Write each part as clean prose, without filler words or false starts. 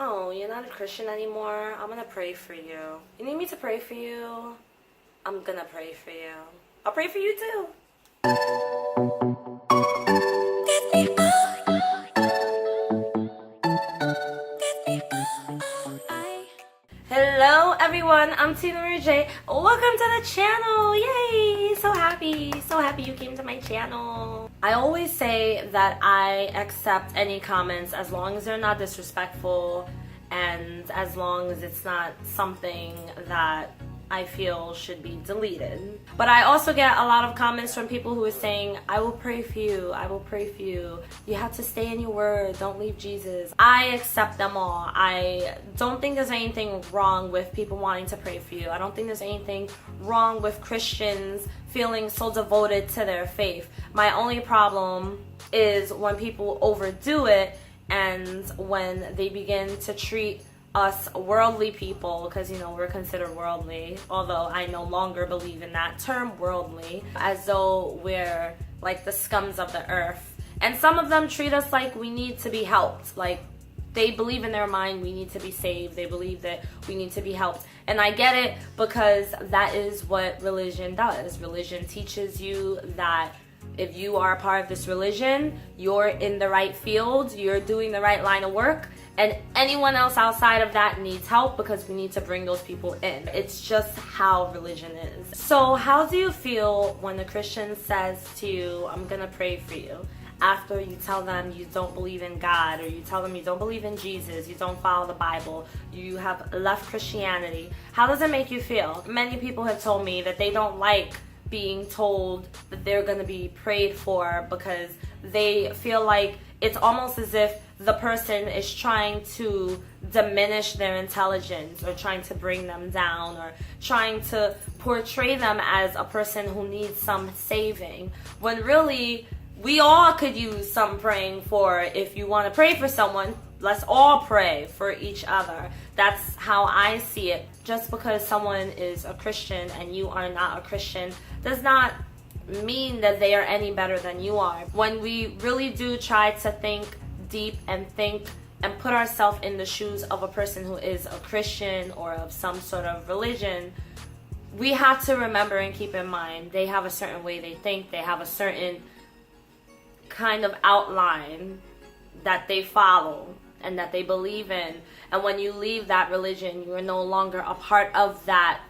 Oh, you're not a Christian anymore? I'm gonna pray for you. You need me to pray for you? I'm gonna pray for you. I'll pray for you too. Hello everyone, I'm Tina Marie J. Welcome to the channel. Yay! So happy you came to my channel. I always say that I accept any comments as long as they're not disrespectful and as long as it's not something that I feel should be deleted. But I also get a lot of comments from people who are saying, I will pray for you, I will pray for you. You have to stay in your word, don't leave Jesus. I accept them all. I don't think there's anything wrong with people wanting to pray for you. I don't think there's anything wrong with Christians feeling so devoted to their faith. My only problem is when people overdo it and when they begin to treat us worldly people, because we're considered worldly, although I no longer believe in that term worldly, as though we're like the scums of the earth. And some of them treat us like we need to be helped, like they believe in their mind we need to be saved, they believe that we need to be helped. And I get it, because that is what religion does. Religion teaches you that if you are a part of this religion, you're in the right field, you're doing the right line of work, and anyone else outside of that needs help because we need to bring those people in. It's just how religion is. So how do you feel when a Christian says to you, I'm gonna pray for you, after you tell them you don't believe in God, or you tell them you don't believe in Jesus, you don't follow the Bible, you have left Christianity? How does it make you feel? Many people have told me that they don't like being told that they're going to be prayed for because they feel like it's almost as if the person is trying to diminish their intelligence, or trying to bring them down, or trying to portray them as a person who needs some saving, when really we all could use some praying for. If you want to pray for someone, let's all pray for each other. That's how I see it. Just because someone is a Christian and you are not a Christian does not mean that they are any better than you are. When we really do try to think deep and think and put ourselves in the shoes of a person who is a Christian or of some sort of religion, we have to remember and keep in mind they have a certain way they think, they have a certain kind of outline that they follow and that they believe in. And when you leave that religion, you are no longer a part of that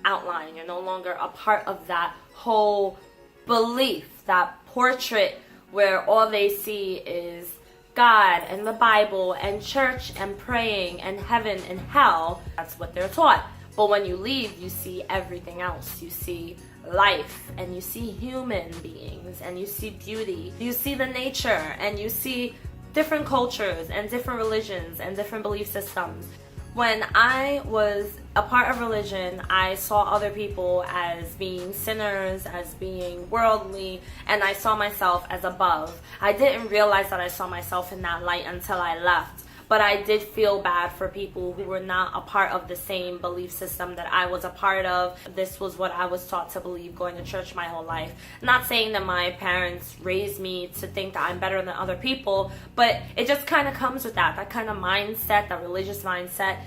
outline. You're no longer a part of that whole belief, that portrait where all they see is God and the Bible and church and praying and heaven and hell. That's what they're taught. But when you leave, you see everything else. You see life, and you see human beings, and you see beauty. You see the nature, and you see different cultures and different religions and different belief systems. When I was a part of religion, I saw other people as being sinners, as being worldly, and I saw myself as above. I didn't realize that I saw myself in that light until I left. But I did feel bad for people who were not a part of the same belief system that I was a part of. This was what I was taught to believe going to church my whole life. Not saying that my parents raised me to think that I'm better than other people, but it just kind of comes with that kind of mindset, that religious mindset.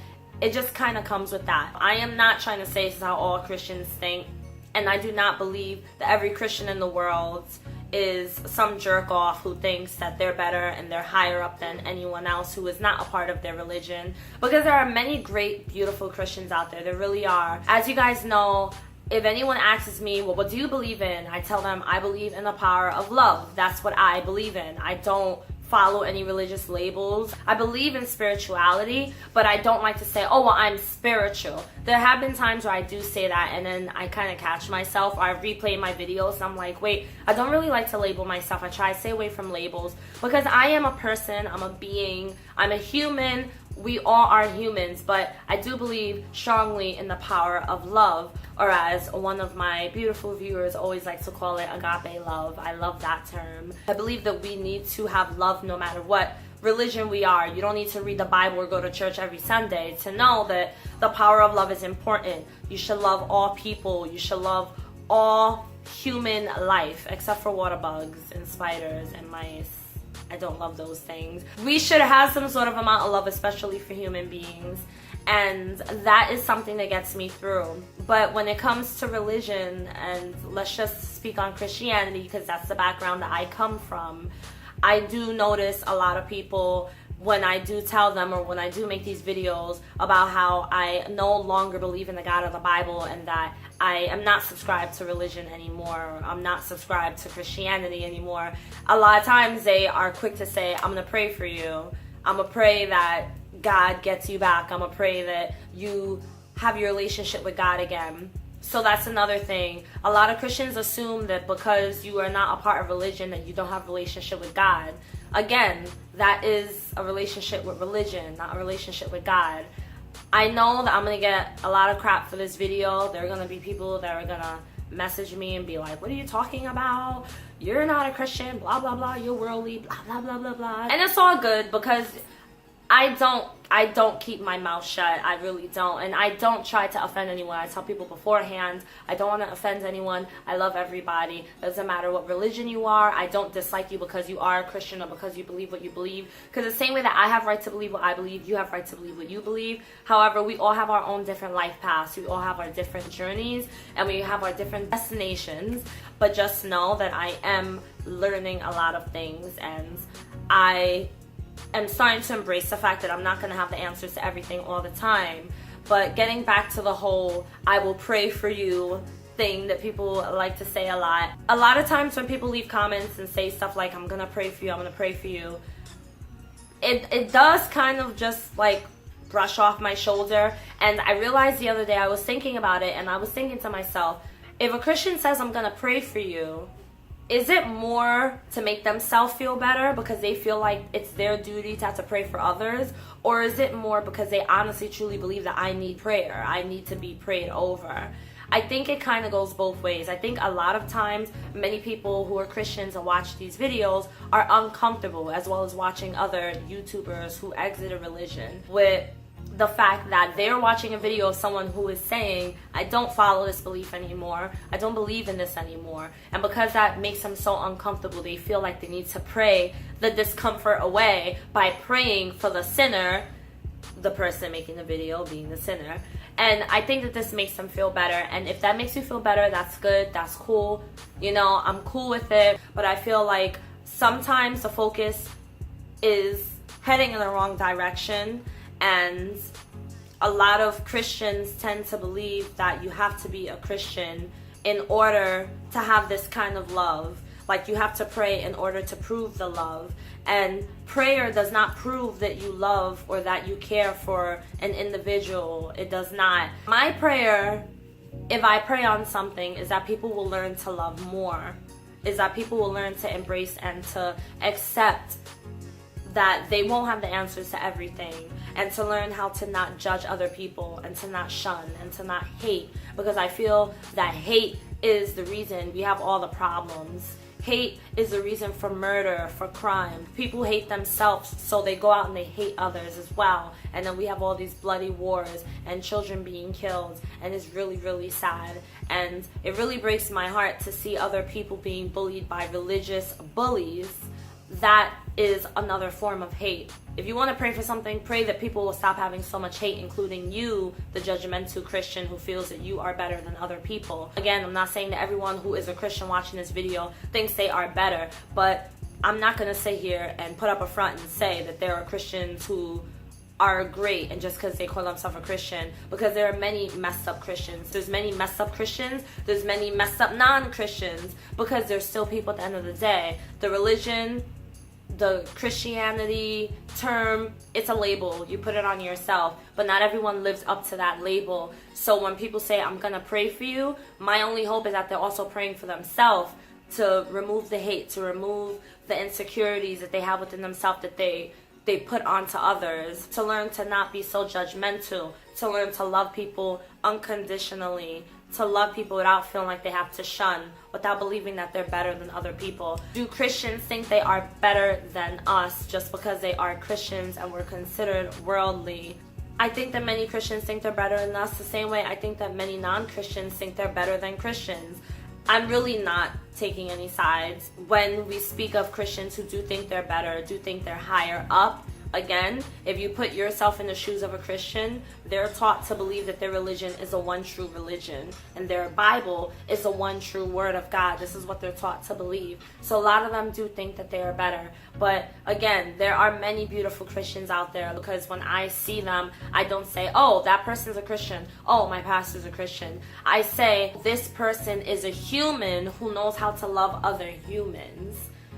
It just kind of comes with that. I am not trying to say this is how all Christians think, and I do not believe that every Christian in the world is some jerk off who thinks that they're better and they're higher up than anyone else who is not a part of their religion, because there are many great, beautiful Christians out there. There really are. As you guys know, if anyone asks me, well, what do you believe in? I tell them I believe in the power of love. That's what I believe in. I don't follow any religious labels. I believe in spirituality, but I don't like to say, oh, well, I'm spiritual. There have been times where I do say that, and then I kind of catch myself, or I replay my videos, and I'm like, wait, I don't really like to label myself. I try to stay away from labels, because I am a person, I'm a being, I'm a human. We all are humans, but I do believe strongly in the power of love, or as one of my beautiful viewers always likes to call it, agape love. I love that term. I believe that we need to have love no matter what religion we are. You don't need to read the Bible or go to church every Sunday to know that the power of love is important. You should love all people. You should love all human life, except for water bugs and spiders and mice. I don't love those things. We should have some sort of amount of love, especially for human beings. And that is something that gets me through. But when it comes to religion, and let's just speak on Christianity because that's the background that I come from, I do notice a lot of people, when I do tell them or when I do make these videos about how I no longer believe in the God of the Bible and that I am not subscribed to religion anymore, I'm not subscribed to Christianity anymore, a lot of times they are quick to say, I'm going to pray for you. I'm going to pray that God gets you back. I'm going to pray that you have your relationship with God again. So that's another thing. A lot of Christians assume that because you are not a part of religion that you don't have a relationship with God. Again, that is a relationship with religion, not a relationship with God. I know that I'm going to get a lot of crap for this video. There are going to be people that are going to message me and be like, what are you talking about? You're not a Christian, blah, blah, blah. You're worldly, blah, blah, blah, blah, blah. And it's all good because I don't keep my mouth shut. I really don't. And I don't try to offend anyone. I tell people beforehand, I don't want to offend anyone. I love everybody. Doesn't matter what religion you are. I don't dislike you because you are a Christian or because you believe what you believe. Because the same way that I have right to believe what I believe, you have right to believe what you believe. However, we all have our own different life paths. We all have our different journeys and we have our different destinations. But just know that I am learning a lot of things, and I'm starting to embrace the fact that I'm not going to have the answers to everything all the time. But getting back to the whole I will pray for you thing that people like to say a lot. A lot of times when people leave comments and say stuff like, I'm going to pray for you, I'm going to pray for you, it does kind of just like brush off my shoulder. And I realized the other day, I was thinking about it and I was thinking to myself, if a Christian says I'm going to pray for you, is it more to make themselves feel better because they feel like it's their duty to have to pray for others? Or is it more because they honestly truly believe that I need prayer, I need to be prayed over? I think it kind of goes both ways. I think a lot of times many people who are Christians and watch these videos are uncomfortable, as well as watching other YouTubers who exited religion, with the fact that they're watching a video of someone who is saying, I don't follow this belief anymore, I don't believe in this anymore. And because that makes them so uncomfortable, they feel like they need to pray the discomfort away by praying for the sinner, the person making the video being the sinner. And I think that this makes them feel better. And if that makes you feel better, that's good, that's cool. You know, I'm cool with it. But I feel like sometimes the focus is heading in the wrong direction. And a lot of Christians tend to believe that you have to be a Christian in order to have this kind of love. Like you have to pray in order to prove the love. And prayer does not prove that you love or that you care for an individual. It does not. My prayer, if I pray on something, is that people will learn to love more. Is that people will learn to embrace and to accept that they won't have the answers to everything, and to learn how to not judge other people and to not shun and to not hate, because I feel that hate is the reason we have all the problems. Hate is the reason for murder, for crime. People hate themselves, so they go out and they hate others as well. And then we have all these bloody wars and children being killed, and it's really, really sad. And it really breaks my heart to see other people being bullied by religious bullies. That is another form of hate. If you want to pray for something, pray that people will stop having so much hate, including you, the judgmental Christian who feels that you are better than other people. Again, I'm not saying that everyone who is a Christian watching this video thinks they are better, but I'm not going to sit here and put up a front and say that there are Christians who are great and just because they call themselves a Christian, because there are many messed up Christians. There's many messed up Christians, there's many messed up non-Christians, because there's still people at the end of the day. The religion, the Christianity term, it's a label. You put it on yourself, but not everyone lives up to that label. So when people say, I'm gonna pray for you, my only hope is that they're also praying for themselves, to remove the hate, to remove the insecurities that they have within themselves that they put onto others, to learn to not be so judgmental, to learn to love people unconditionally, to love people without feeling like they have to shun, without believing that they're better than other people. Do Christians think they are better than us just because they are Christians and we're considered worldly? I think that many Christians think they're better than us the same way I think that many non-Christians think they're better than Christians. I'm really not taking any sides. When we speak of Christians who do think they're better, do think they're higher up, again, if you put yourself in the shoes of a Christian, they're taught to believe that their religion is the one true religion and their Bible is the one true word of God. This is what they're taught to believe. So a lot of them do think that they are better. But again, there are many beautiful Christians out there, because when I see them, I don't say, oh, that person's a Christian. Oh, my pastor's a Christian. I say, this person is a human who knows how to love other humans.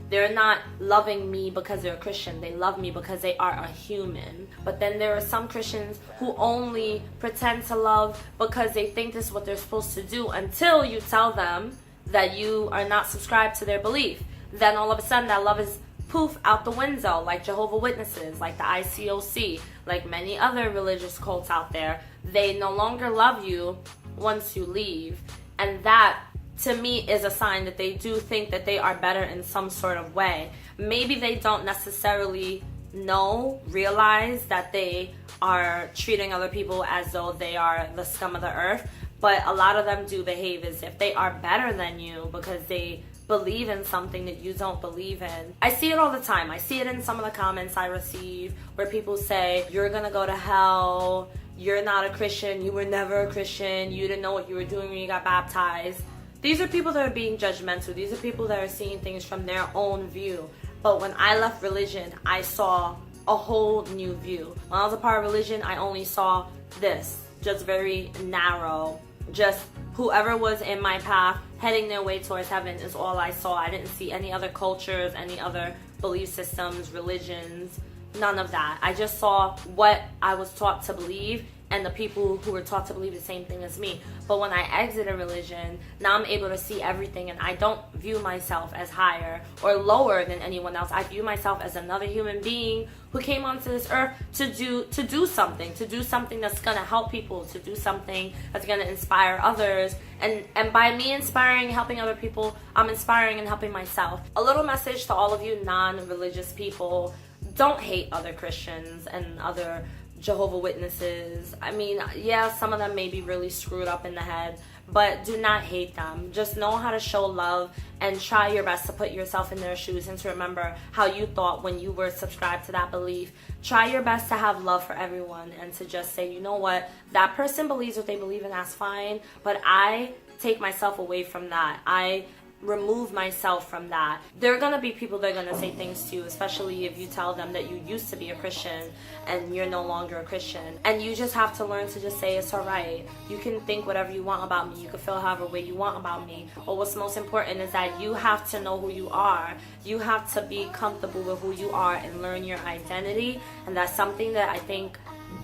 They're not loving me because they're a Christian. They love me because they are a human. But then there are some Christians who only pretend to love because they think this is what they're supposed to do, until you tell them that you are not subscribed to their belief. Then all of a sudden that love is poof out the window, like Jehovah's Witnesses, like the ICOC, like many other religious cults out there. They no longer love you once you leave. And that, to me, is a sign that they do think that they are better in some sort of way. Maybe they don't necessarily realize that they are treating other people as though they are the scum of the earth, but a lot of them do behave as if they are better than you because they believe in something that you don't believe in. I see it all the time. I see it in some of the comments I receive where people say, you're gonna go to hell, you're not a Christian, you were never a Christian, you didn't know what you were doing when you got baptized. These are people that are being judgmental. These are people that are seeing things from their own view. But when I left religion, I saw a whole new view. When I was a part of religion, I only saw this, just very narrow. Just whoever was in my path heading their way towards heaven is all I saw. I didn't see any other cultures, any other belief systems, religions, none of that. I just saw what I was taught to believe and the people who were taught to believe the same thing as me. But when I exited religion, now I'm able to see everything, and I don't view myself as higher or lower than anyone else. I view myself as another human being who came onto this earth to do something that's gonna help people, to do something that's gonna inspire others. And by me inspiring, helping other people, I'm inspiring and helping myself. A little message to all of you non-religious people: don't hate other Christians and other Jehovah's Witnesses. I mean, yeah, some of them may be really screwed up in the head, but do not hate them. Just know how to show love and try your best to put yourself in their shoes and to remember how you thought when you were subscribed to that belief. Try your best to have love for everyone and to just say, you know what, that person believes what they believe and that's fine, but I take myself away from that. I remove myself from that. There are going to be people that are going to say things to you, especially if you tell them that you used to be a Christian and you're no longer a Christian. And you just have to learn to just say, it's alright. You can think whatever you want about me. You can feel however way you want about me. But what's most important is that you have to know who you are. You have to be comfortable with who you are and learn your identity. And that's something that I think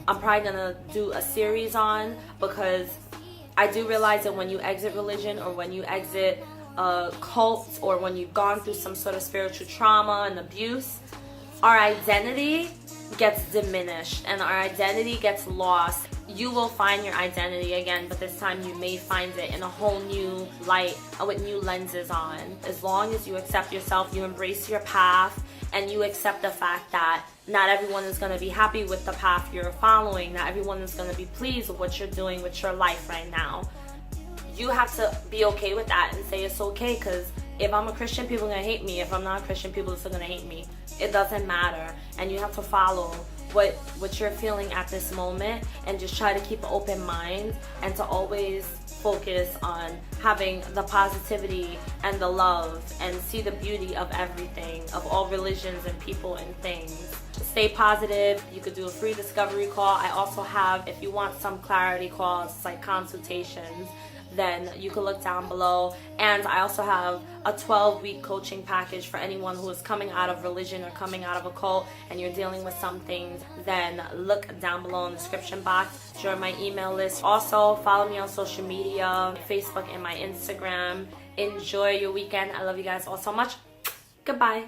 I'm probably going to do a series on, because I do realize that when you exit religion or when you exit cults or when you've gone through some sort of spiritual trauma and abuse, our identity gets diminished and our identity gets lost. You will find your identity again, but this time you may find it in a whole new light with new lenses on. As long as you accept yourself, you embrace your path, and you accept the fact that not everyone is going to be happy with the path you're following. Not everyone is going to be pleased with what you're doing with your life right now. You have to be okay with that and say it's okay, because if I'm a Christian, people are going to hate me. If I'm not a Christian, people are still going to hate me. It doesn't matter. And you have to follow what you're feeling at this moment and just try to keep an open mind and to always focus on having the positivity and the love and see the beauty of everything, of all religions and people and things. Stay positive. You could do a free discovery call. I also have, if you want some clarity calls, like consultations, then you can look down below. And I also have a 12-week coaching package for anyone who is coming out of religion or coming out of a cult and you're dealing with some things. Then look down below in the description box. Join my email list. Also follow me on social media, Facebook and my Instagram. Enjoy your weekend. I love you guys all so much. Goodbye.